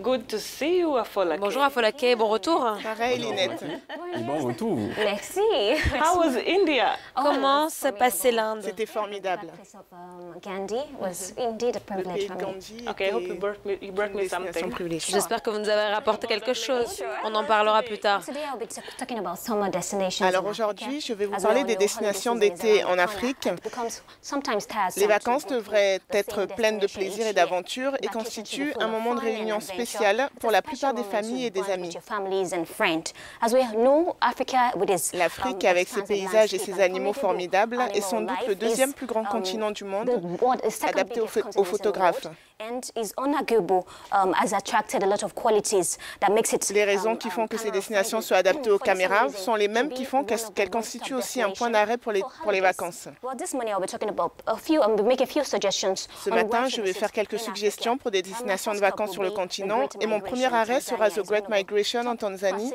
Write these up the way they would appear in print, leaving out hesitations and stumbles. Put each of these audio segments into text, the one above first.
Good to see you, Afolake. Bonjour Afolake, bon retour. Pareil, Linette. Bon retour. Merci. How was India? Comment s'est passée l'Inde? C'était formidable. Gandhi was indeed a Le privilege pays for de me. Gandhi Okay, I hope était you brought une me destination something. privilégiée. J'espère que vous nous avez rapporté quelque chose. On en parlera plus tard. Today I'll be talking about summer destinations. Alors in aujourd'hui, Africa. je vais vous As we parler all des know, destinations holiday season is d'été around en the corner. Afrique. It becomes sometimes tiresome Les to vacances book devraient the être same pleines de destination plaisir each et year. d'aventure et Vacations should be constituent full un of moment de fun and réunion adventure. spécial pour la It's a plupart des special moment familles et to des bond with amis. your families and friends. As we know, Africa with its L'Afrique, avec ses expansive paysages et landscape ses and animaux formidable formidables, est sans animal doute le life deuxième is, plus grand continent du monde, the second adapté biggest aux continent in the photographes. world, and is unarguable, has attracted a lot of qualities that makes it Les raisons qui font que ces destinations soient adaptées aux caméras sont les mêmes qui font qu'elles constituent aussi un point d'arrêt pour les vacances. Ce matin, je vais faire quelques suggestions pour des destinations de vacances sur le continent et mon premier arrêt sera The Great Migration en Tanzanie,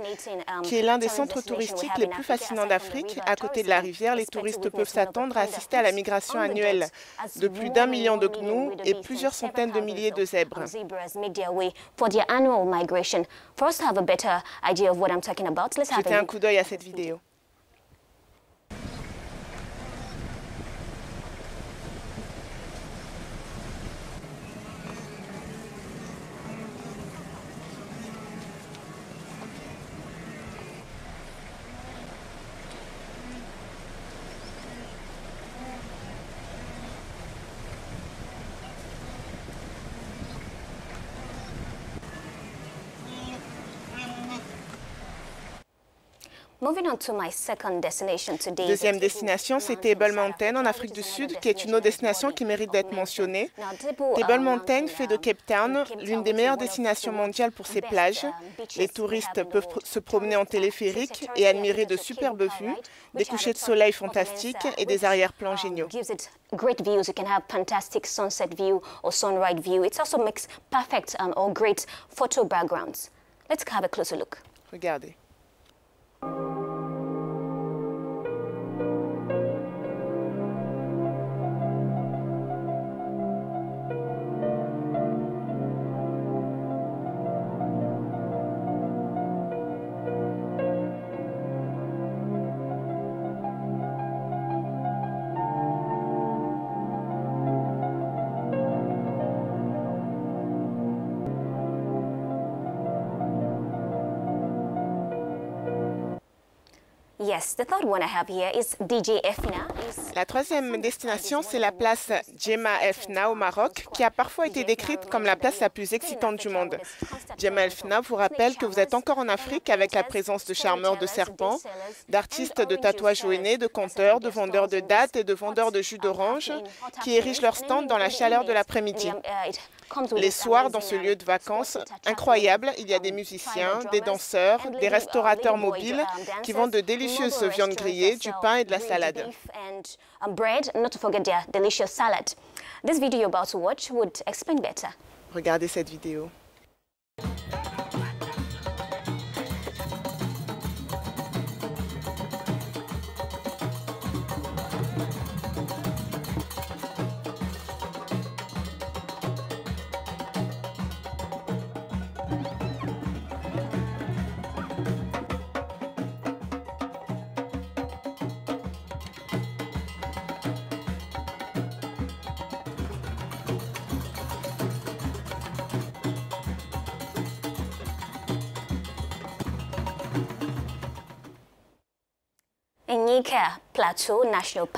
qui est l'un des centres touristiques les plus fascinants d'Afrique. À côté de la rivière, les touristes peuvent s'attendre à assister à la migration annuelle de plus d'1 million de gnous et plusieurs centaines de milliers de zèbres. Jetez un coup d'œil à cette vidéo. Deuxième destination, c'est Table Mountain en Afrique du Sud, qui est une autre destination qui mérite d'être mentionnée. Table Mountain fait de Cape Town l'une des meilleures destinations mondiales pour ses plages. Les touristes peuvent se promener en téléphérique et admirer de superbes vues, des couchers de soleil fantastiques et des arrière-plans géniaux. Great views. You can have fantastic sunset view or sunrise view. It also makes perfect or great photo backgrounds. Let's have a closer look. Regardez. Yes, the third one I have here is DJ Efna. La troisième destination, c'est la place Djema El Fna au Maroc, qui a parfois été décrite comme la place la plus excitante du monde. Djema El Fna vous rappelle que vous êtes encore en Afrique avec la présence de charmeurs de serpents, d'artistes de tatouages au nez, de conteurs, de vendeurs de dattes et de vendeurs de jus d'orange qui érigent leur stand dans la chaleur de l'après-midi. Les soirs, dans ce lieu de vacances incroyable, il y a des musiciens, des danseurs, des restaurateurs mobiles qui vendent de délicieuses viandes grillées, du pain et de la salade. Regardez cette vidéo.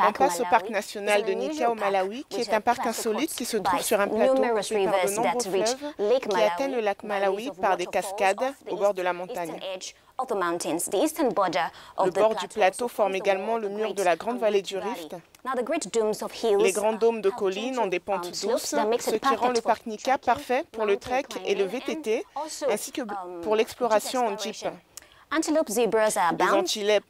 On passe au parc national de Nika au Malawi, qui est un parc insolite qui se trouve sur un plateau coupé par de nombreux fleuves qui atteignent le lac Malawi par des cascades au bord de la montagne. Le bord du plateau forme également le mur de la grande vallée du Rift. Les grands dômes de collines ont des pentes douces, ce qui rend le parc Nika parfait pour le trek et le VTT, ainsi que pour l'exploration en jeep.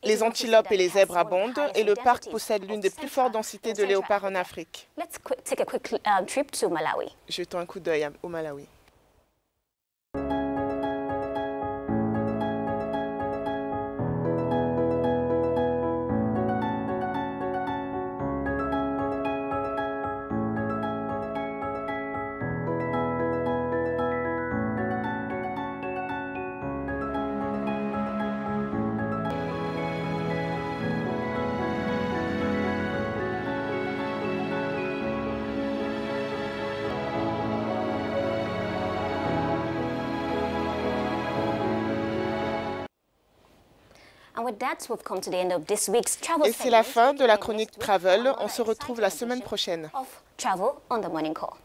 Les antilopes et les zèbres abondent et le parc possède l'une des plus fortes densités de léopards en Afrique. Jetons un coup d'œil au Malawi. And with that, we've come to the end of this week's travel Et c'est la segment. fin de la chronique Travel. On se retrouve la semaine prochaine. Of Travel on the Morning Call.